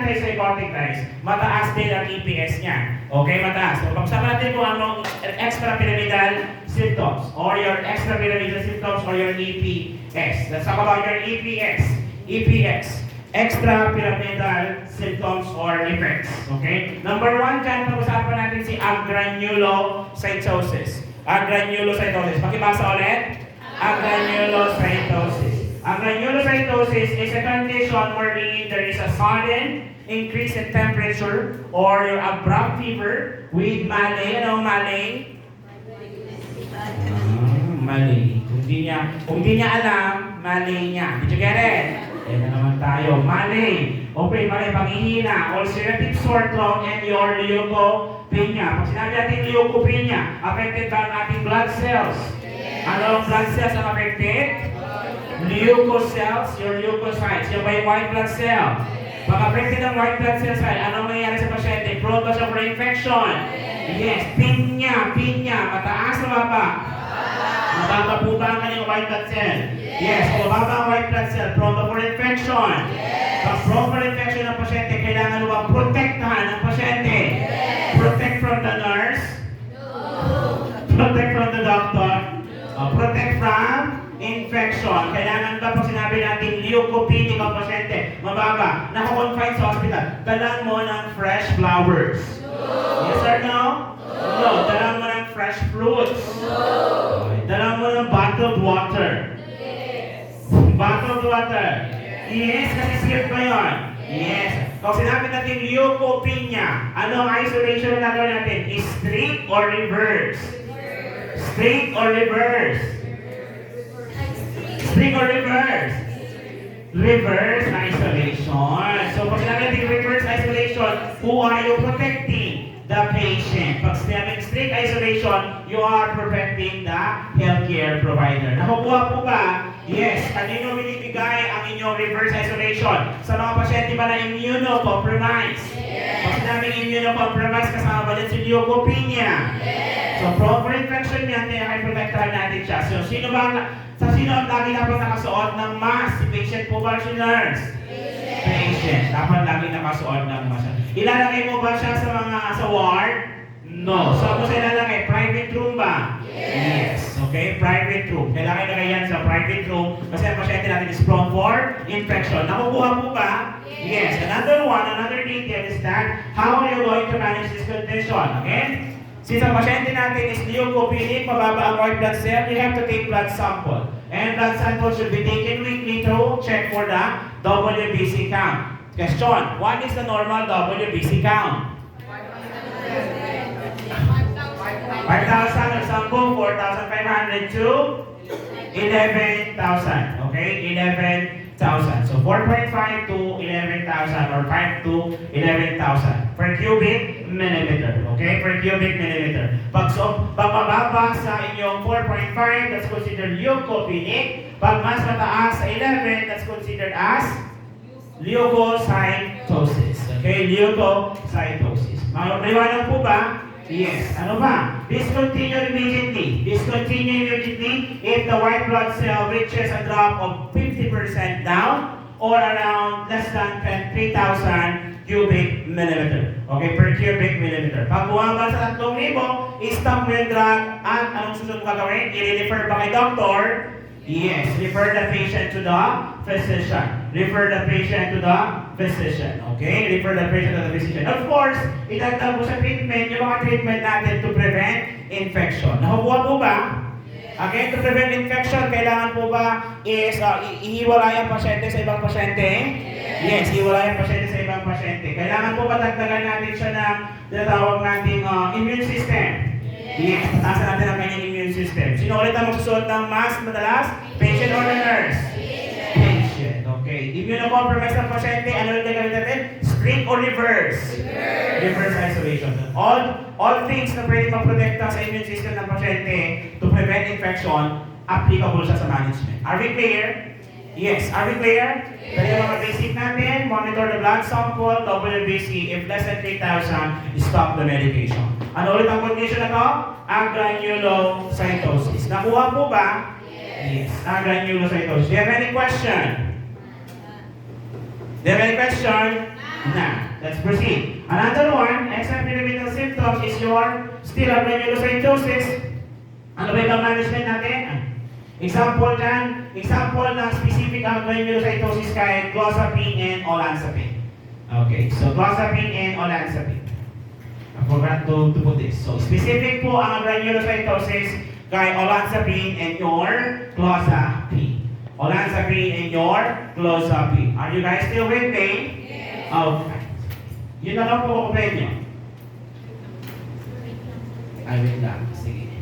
antipsychotic guys, mataas din ang EPS niya. Okay, mataas. So, pag-usapan natin kung anong extrapyramidal symptoms or your extrapyramidal symptoms or your EPS. Let's talk about your EPS. EPS. Extrapyramidal symptoms or effects. Okay? Number 1 dyan, pag-usapan natin si AGRANULOCYTOSIS. AGRANULOCYTOSIS. Pakibasa ulit. AGRANULOCYTOSIS. Granulocytosis is a condition wherein there is a sudden increase in temperature or your abrupt fever with malay. Ano malay? Malay. Kung di niya alam, malay niya. Did you get it? Yan na naman tayo. Malay. Okay, malay panghihina, ulcerative sore throat, and your leukopenia. Pag sinabi natin leukopenia, affected ba ang ating blood cells? Ano ang blood cells ang affected? Leukocells, your leukocytes, yung may white blood cell. Pag affected ang white blood cell side, anong nangyayari sa pasyente? Prone ba siya for infection? Yes. Pinya, mataas o mababa? Mababa po ba ang kanyang white blood cell? Yes. Kung mababa ang white blood cell, prone ba for infection? Pag prone for infection ng pasyente, kailangan ba protektahan ng pasyente? Protect from the nurse? Protect from the doctor? Protect from infection. Kailangan ba pag sinabi natin leukopenic ang pasyente, mababa, nakakonfine sa hospital, dalan mo ng fresh flowers? Yes or no? No. Dalan mo ng fresh fruits? Dalan mo ng bottled water? Bottled water? Yes, kasi safe ba yun? Yes. Kung sinabi natin leukopenia, anong isolation na gagawin natin? Strict or reverse? Strict or reverse? Strict or reverse? Reverse isolation. So, pag sinabi natin reverse isolation, who are you protecting? The patient. Pag sinabing strict isolation, you are protecting the healthcare provider. Nakukuha po ba? Yes. Kanino binibigay ang inyong reverse isolation? Sa mga pasyente ba na immunocompromised? Pag sinabing immunocompromised, kasama ba din si leukopenia? So, proper infection yan, kaya protektahan natin siya. So, sino ang lagi dapat nakasuot ng mask? Si patient po ba si nurse? Patient. Dapat lagi nakasuot ng mask. Ilalagay mo ba siya sa ward? No. So, kung sa ilalagay, private room ba? Yes. Okay, private room. Kailangan ilagay yan sa private room kasi ang pasyente natin is prone for infection. Nakukuha po ba? Yes. Another detail is that how are you going to manage this condition? Okay? Since ang pasyente natin is leukopenic, mababa ang white blood cell, we have to take blood sample. And blood sample should be taken weekly to check for the WBC count. Question, what is the normal WBC count? 5,000 or sample, 4,500 to 11,000. Okay, 11,000. So 4.5 to 11,000 or 5 to 11,000 per cubic millimeter. Okay, per cubic millimeter. Pag mababa sa inyong 4.5, that's considered leukopenic. Pag mas mataas sa 11, that's considered as leukocytosis. Okay, leukocytosis. Maliwanag po ba? Yes. Ano ba? Discontinue immediately. Discontinue immediately if the white blood cell reaches a drop of 50% down or around less than 3,000 cubic millimeter. Okay, per cubic millimeter. Pag bumaba sa 3,000, i-stop mo yung drug at anong susunod mo gagawin? I-refer ba kay doctor? Yes. Refer the patient to the physician. Refer the patient to the physician. Okay? Refer the patient to the physician. Of course, idagdag mo sa treatment, yung mga treatment natin to prevent infection. Nakukuha po ba? Again, to prevent infection, kailangan po ba is ihiwalay ang pasyente sa ibang pasyente? Yes, ihiwalay ang pasyente sa ibang pasyente. Kailangan po ba dagdagan natin siya ng tinatawag nating immune system? Yes, pataasan natin ang kanyang immune system. Sino ulit ang magsusuot ng mask madalas? Patient or the nurse? Patient. Okay. Immunocompromised ang pasyente, ano yung gagawin natin? Strict or reverse? Reverse isolation. All things na pwede maprotekta sa immune system ng pasyente to prevent infection, applicable siya sa management. Are we clear? Yes. Are we clear? Kaya mga basic natin, monitor the blood sample, WBC, if less than 3,000, stop the medication. Ano ulit ang condition na to? Agranulocytosis. Nakuha po ba? Yes. Agranulocytosis. Do you have any question? Do you have any question? Na. Let's proceed. Another one, extrapyramidal symptom is your still granulocytosis. Ano ba yung management natin? Example dyan, example ng specific ang granulocytosis kay clozapine and olanzapine. Okay, so clozapine and olanzapine. I forgot to put this. So specific po ang granulocytosis kay olanzapine and your clozapine. Olanzapine and your clozapine. Are you guys still with me? Yes. Okay. Yun na lang po ko nyo. Ay, wait lang. Sige.